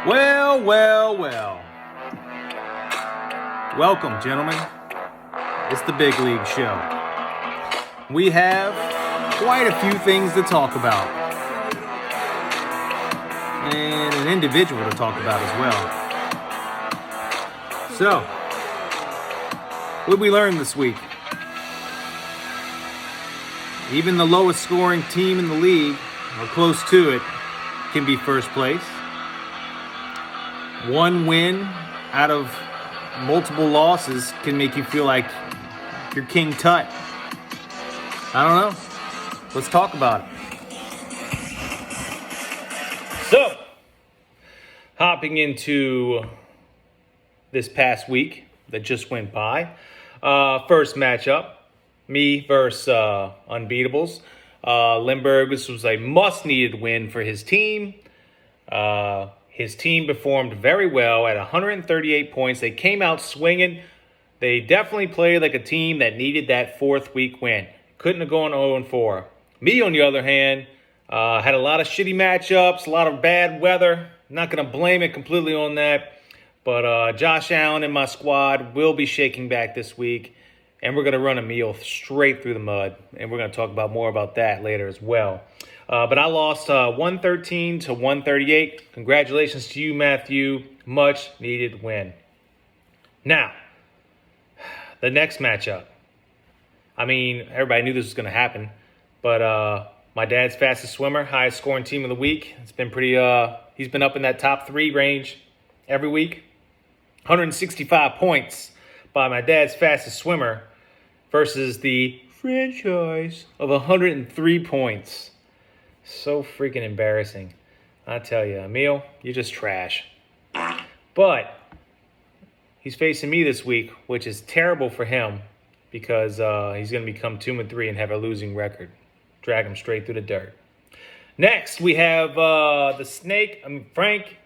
Well, well, well. Welcome, gentlemen. It's the Big League Show. We have quite a few things to talk about. And an individual to talk about as well. So, what did we learn this week? Even the lowest scoring team in the league, or close to it, can be first place. One win out of multiple losses can make you feel like you're King Tut. I don't know. Let's talk about it. So, hopping into this past week that just went by. First matchup, me versus Unbeatables. Lindbergh, this was a must-needed win for his team. His team performed very well at 138 points. They came out swinging. They definitely played like a team that needed that fourth week win. Couldn't have gone 0-4. Me, on the other hand, had a lot of shitty matchups, a lot of bad weather. Not going to blame it completely on that. But Josh Allen and my squad will be shaking back this week. And we're going to run Emil straight through the mud. And we're going to talk about more about that later as well. But I lost 113 to 138. Congratulations to you, Matthew. Much needed win. Now, the next matchup. I mean, everybody knew this was going to happen. But my dad's fastest swimmer, highest scoring team of the week. It's been pretty, he's been up in that top 3 range every week. 165 points by my dad's fastest swimmer versus the franchise of 103 points. So freaking embarrassing. I tell you, Emil, you're just trash. But he's facing me this week, which is terrible for him because he's going to become 2-3 and have a losing record. Drag him straight through the dirt. Next, we have the Snake. Frank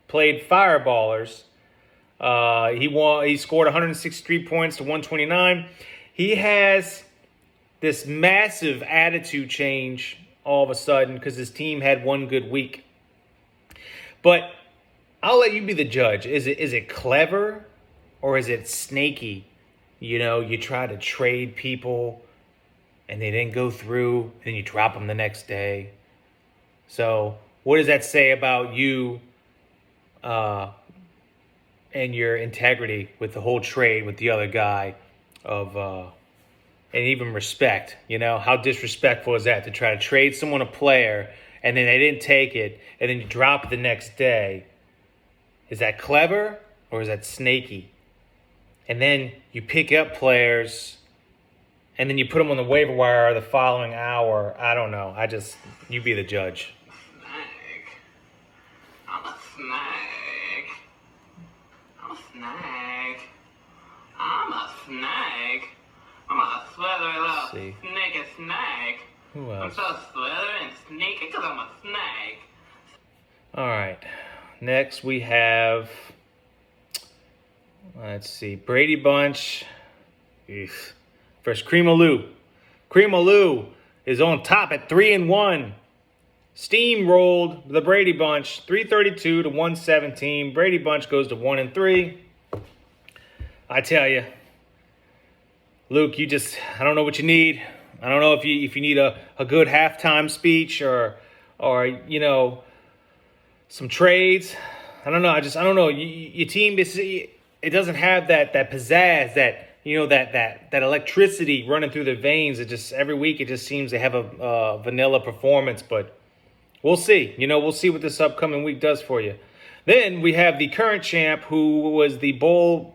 played Fireballers. He scored 163 points to 129. He has this massive attitude change all of a sudden because his team had one good week. But I'll let you be the judge. Is it clever or is it snaky? You know, you try to trade people and they didn't go through, and you drop them the next day. So what does that say about you and your integrity with the whole trade with the other guy and even respect? You know, how disrespectful is that to try to trade someone a player and then they didn't take it and then you drop it the next day? Is that clever or is that snaky? And then you pick up players and then you put them on the waiver wire the following hour. I don't know. You be the judge. I'm a snake. I'm a snake. I'm a snake. I'm a slithery little snaky snake. Who else? I'm so slithery and sneaky because I'm a snake. All right. Next we have, let's see, Brady Bunch versus Creamaloo. Creamaloo is on top at 3-1. Steamrolled the Brady Bunch 332 to 117. Brady Bunch goes to 1-3. I tell you, Luke, I don't know what you need. I don't know if you need a good halftime speech or you know, some trades. I don't know. I don't know. Your team it doesn't have that pizzazz, that, you know, that electricity running through their veins. It just every week it just seems they have a vanilla performance, but we'll see. You know, we'll see what this upcoming week does for you. Then we have the current champ, who was the bowl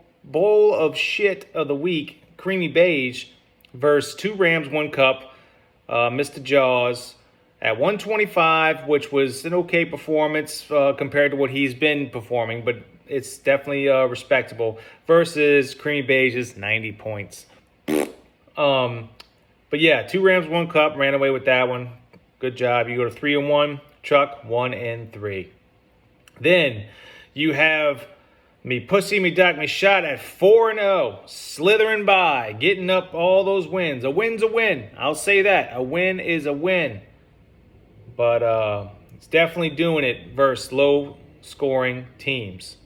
of shit of the week, Creamy Beige, versus 2 Rams, 1 Cup, Mr. Jaws, at 125, which was an okay performance compared to what he's been performing, but it's definitely respectable, versus Creamy Beige's 90 points. But yeah, 2 Rams, 1 Cup, ran away with that one. Good job. You go to 3-1. Chuck, 1-3. Then you have me pussy, me duck, me shot at 4-0. Slithering by, getting up all those wins. A win's a win. I'll say that. A win is a win. But He's definitely doing it versus low-scoring teams.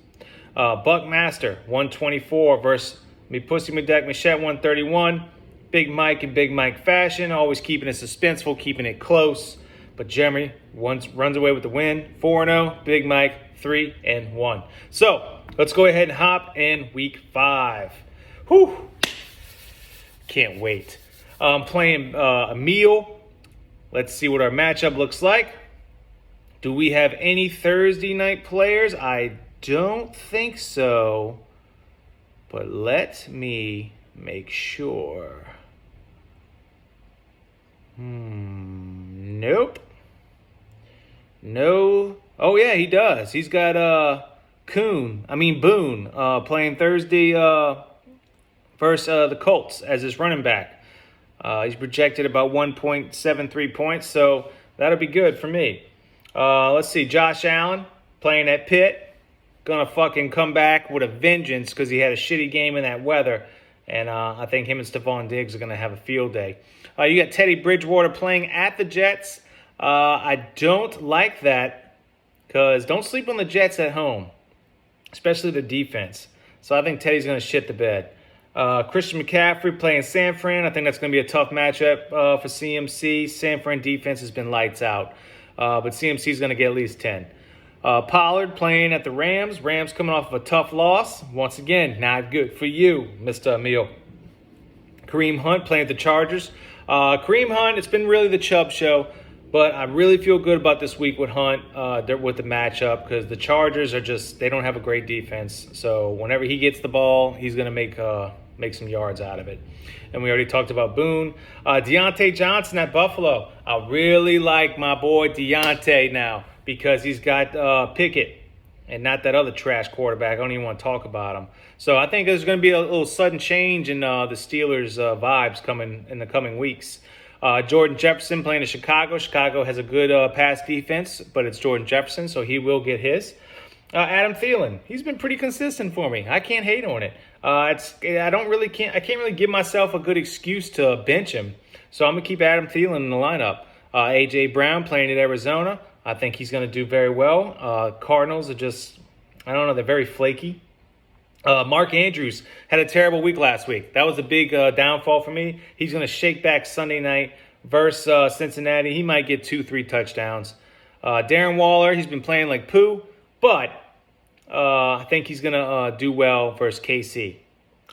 Buckmaster, 124 versus Me Pussy Medeck Machette, 131. Big Mike in Big Mike fashion, always keeping it suspenseful, keeping it close. But Jeremy runs away with the win, 4-0. Big Mike, 3-1. So let's go ahead and hop in week 5. Whew. Can't wait. Playing Emil. Let's see what our matchup looks like. Do we have any Thursday night players? I don't think so. But let me make sure. Nope. No. Oh yeah, he does. He's got Boone playing Thursday versus the Colts as his running back. He's projected about 1.73 points, so that'll be good for me. Let's see, Josh Allen playing at Pitt. Gonna fucking come back with a vengeance because he had a shitty game in that weather. And I think him and Stephon Diggs are going to have a field day. You got Teddy Bridgewater playing at the Jets. I don't like that because don't sleep on the Jets at home, especially the defense. So I think Teddy's going to shit the bed. Christian McCaffrey playing San Fran. I think that's going to be a tough matchup for CMC. San Fran defense has been lights out. But CMC is going to get at least 10. Pollard playing at the Rams. Rams coming off of a tough loss. Once again, not good for you, Mr. Emil. Kareem Hunt playing at the Chargers. Kareem Hunt, it's been really the Chubb show, but I really feel good about this week with Hunt with the matchup because the Chargers are they don't have a great defense. So whenever he gets the ball, he's going to make some yards out of it. And we already talked about Boone. Deontay Johnson at Buffalo. I really like my boy Deontay now, because he's got Pickett and not that other trash quarterback. I don't even want to talk about him. So I think there's going to be a little sudden change in the Steelers' vibes coming in the coming weeks. Jordan Jefferson playing in Chicago. Chicago has a good pass defense, but it's Jordan Jefferson, so he will get his. Adam Thielen, he's been pretty consistent for me. I can't hate on it. I can't really give myself a good excuse to bench him. So I'm gonna keep Adam Thielen in the lineup. AJ Brown playing at Arizona. I think he's going to do very well. Cardinals are they're very flaky. Mark Andrews had a terrible week last week. That was a big downfall for me. He's going to shake back Sunday night versus Cincinnati. He might get 2-3 touchdowns. Darren Waller, he's been playing like poo, but I think he's going to do well versus KC.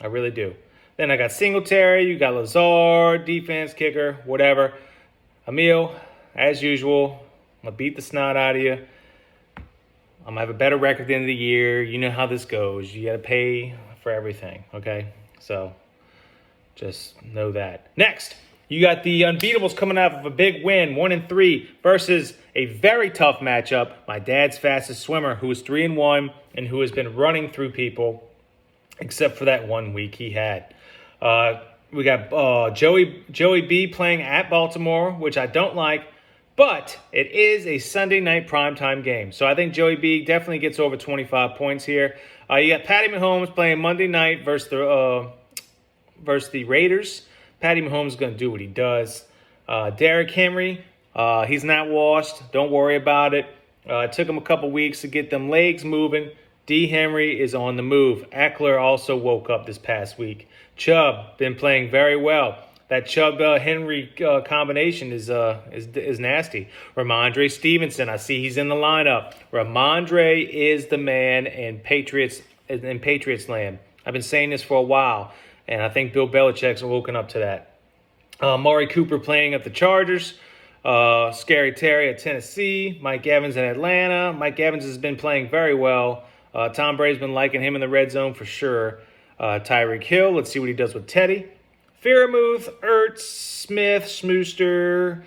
I really do. Then I got Singletary. You got Lazard, defense, kicker, whatever. Emil, as usual, I'm going to beat the snot out of you. I'm going to have a better record at the end of the year. You know how this goes. You got to pay for everything, okay? So just know that. Next, you got the Unbeatables coming off of a big win, 1-3, versus a very tough matchup. My dad's fastest swimmer, who is 3-1 and who has been running through people, except for that 1 week he had. We got Joey B playing at Baltimore, which I don't like. But it is a Sunday night primetime game. So I think Joey B definitely gets over 25 points here. You got Patty Mahomes playing Monday night versus the Raiders. Patty Mahomes is going to do what he does. Derrick Henry, he's not washed. Don't worry about it. It took him a couple weeks to get them legs moving. D. Henry is on the move. Eckler also woke up this past week. Chubb been playing very well. That Chubb-Henry combination is nasty. Ramondre Stevenson, I see he's in the lineup. Ramondre is the man in Patriots land. I've been saying this for a while, and I think Bill Belichick's woken up to that. Maury Cooper playing at the Chargers. Scary Terry at Tennessee. Mike Evans in Atlanta. Mike Evans has been playing very well. Tom Brady's been liking him in the red zone for sure. Tyreek Hill, let's see what he does with Teddy. Faramuth, Ertz, Smith, Smooster.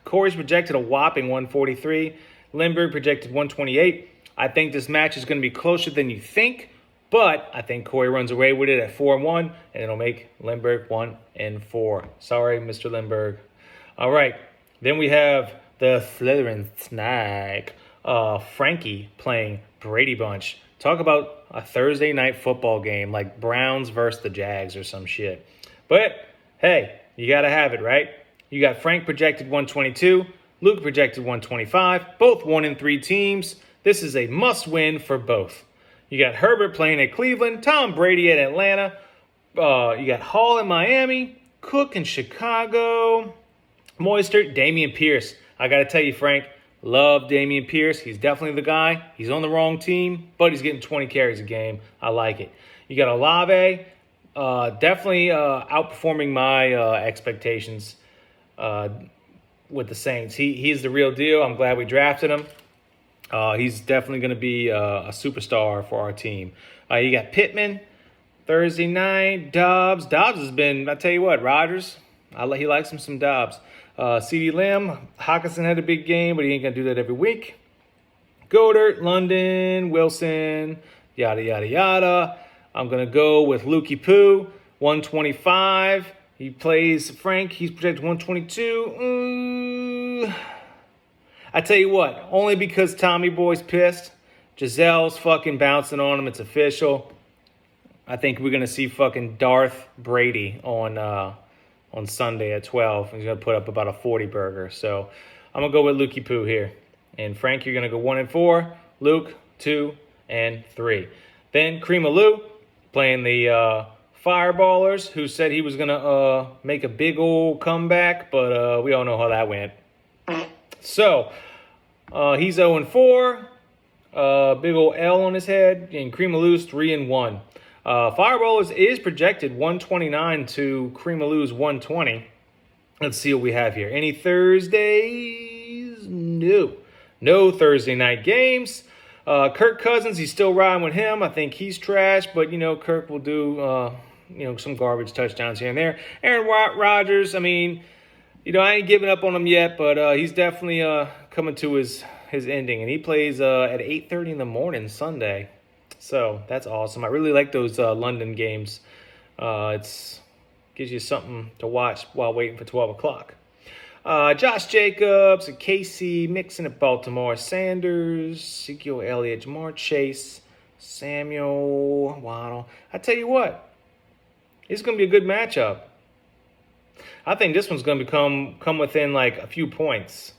Corey's projected a whopping 143. Lindbergh projected 128. I think this match is going to be closer than you think, but I think Corey runs away with it at 4-1, and it'll make Lindbergh 1-4. Sorry, Mr. Lindbergh. All right, then we have the Slytherin Snag. Frankie playing Brady Bunch. Talk about a Thursday night football game like Browns versus the Jags or some shit. But, hey, you got to have it, right? You got Frank projected 122, Luke projected 125. Both 1-3 teams. This is a must-win for both. You got Herbert playing at Cleveland, Tom Brady at Atlanta. You got Hall in Miami, Cook in Chicago, Mostert, Damian Pierce. I got to tell you, Frank, love Damian Pierce. He's definitely the guy. He's on the wrong team, but he's getting 20 carries a game. I like it. You got Olave, definitely outperforming my expectations with the Saints. He's the real deal. I'm glad we drafted him. He's definitely going to be a superstar for our team. You got Pittman, Thursday night. Dobbs has been, I tell you what, Rodgers, he likes him some Dobbs. CeeDee Lamb, Hawkinson had a big game, but he ain't going to do that every week. Goddard, London, Wilson, yada, yada, yada. I'm going to go with Lukey Poo, 125. He plays Frank. He's projected 122. I tell you what, only because Tommy Boy's pissed. Giselle's fucking bouncing on him. It's official. I think we're going to see fucking Darth Brady on Sunday at 12. He's going to put up about a 40 burger. So I'm going to go with Lukey Poo here. And Frank, you're going to go 1-4. Luke, 2 and 3. Then Cream of Lou playing the Fireballers, who said he was going to make a big old comeback, but we all know how that went. So he's 0-4. Big old L on his head. And Cream of Lou's 3-1. Fireballers is projected 129 to Cream of Lou's 120. Let's see what we have here. Any Thursdays? No Thursday night games. Kirk Cousins, he's still riding with him. I think he's trash, but, Kirk will do, some garbage touchdowns here and there. Aaron Rodgers, I mean, I ain't giving up on him yet, but he's definitely coming to his ending. And he plays at 8:30 in the morning Sunday. So that's awesome. I really like those London games. It gives you something to watch while waiting for 12 o'clock. Josh Jacobs, Casey Mixon at Baltimore, Sanders, Ezekiel Elliott, Jamar Chase, Samuel Waddle. I tell you what, it's going to be a good matchup. I think this one's going to come within like a few points.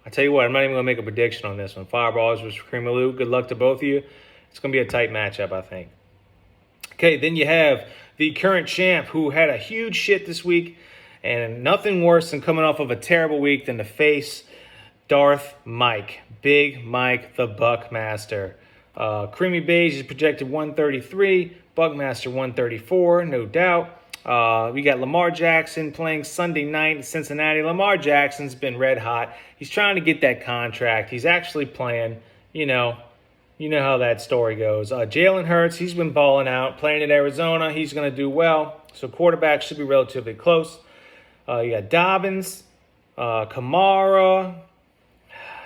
I tell you what, I'm not even going to make a prediction on this one. Fireballs versus Cream of Lou. Good luck to both of you. It's going to be a tight matchup, I think. Okay, then you have the current champ who had a huge shit this week, and nothing worse than coming off of a terrible week than to face Darth Mike. Big Mike the Buckmaster. Creamy Beige is projected 133. Buckmaster 134, no doubt. We got Lamar Jackson playing Sunday night in Cincinnati. Lamar Jackson's been red hot. He's trying to get that contract. He's actually playing. You know how that story goes. Jalen Hurts, he's been balling out. Playing in Arizona, he's going to do well. So quarterback should be relatively close. You got Dobbins, Kamara.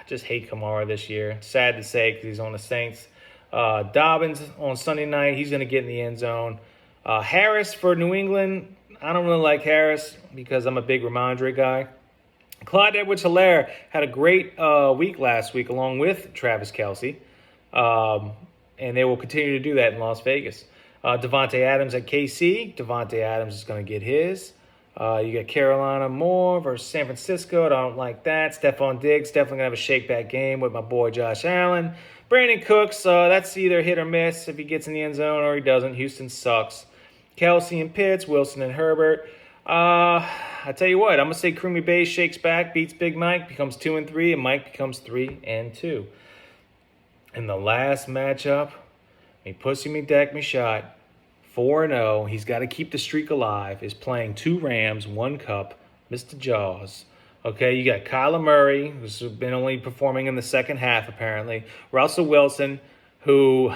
Just hate Kamara this year. Sad to say because he's on the Saints. Dobbins on Sunday night, he's going to get in the end zone. Harris for New England. I don't really like Harris because I'm a big Ramondre guy. Clyde Edwards-Helaire had a great week last week along with Travis Kelce. And they will continue to do that in Las Vegas. Devontae Adams at KC. Devontae Adams is going to get his. You got Carolina Moore versus San Francisco. I don't like that. Stephon Diggs definitely going to have a shake-back game with my boy Josh Allen. Brandon Cooks, that's either hit or miss if he gets in the end zone or he doesn't. Houston sucks. Kelsey and Pitts, Wilson and Herbert. I tell you what, I'm going to say Creamy Bay shakes back, beats Big Mike, becomes 2-3, and Mike becomes 3-2. In the last matchup, me pussy me deck me shot, 4-0. He's got to keep the streak alive. Is playing 2 Rams, 1 Cup, Mr. Jaws. Okay, you got Kyler Murray, who's been only performing in the second half apparently. Russell Wilson, who,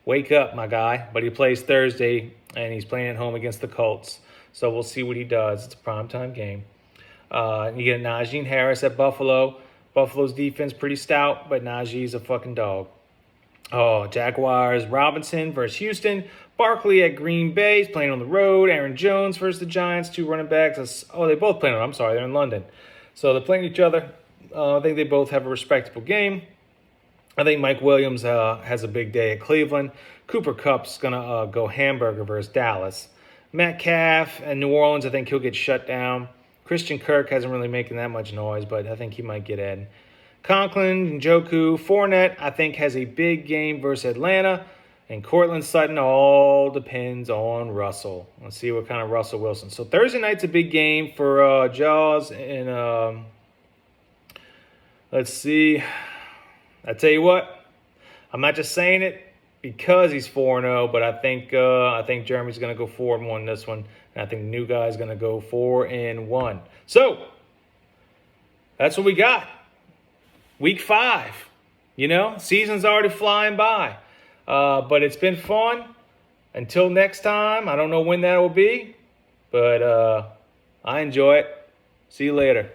wake up, my guy. But he plays Thursday, and he's playing at home against the Colts. So we'll see what he does. It's a primetime game. You get Najee Harris at Buffalo. Buffalo's defense pretty stout, but Najee's a fucking dog. Oh, Jaguars, Robinson versus Houston. Barkley at Green Bay. He's playing on the road. Aaron Jones versus the Giants. 2 running backs. They both playing on. I'm sorry, they're in London. So they're playing each other. I think they both have a respectable game. I think Mike Williams has a big day at Cleveland. Cooper Kupp's going to go hamburger versus Dallas. Metcalf and New Orleans, I think he'll get shut down. Christian Kirk hasn't really making that much noise, but I think he might get in. Conklin, Njoku, Fournette, I think, has a big game versus Atlanta. And Cortland Sutton, all depends on Russell. Let's see what kind of Russell Wilson. So Thursday night's a big game for Jaws. And let's see. I tell you what, I'm not just saying it because he's 4-0, but I think Jeremy's going to go 4-1 in this one. And I think the new guy's going to go 4-1. So that's what we got. Week 5. You know, season's already flying by. But it's been fun. Until next time, I don't know when that will be, but I enjoy it. See you later.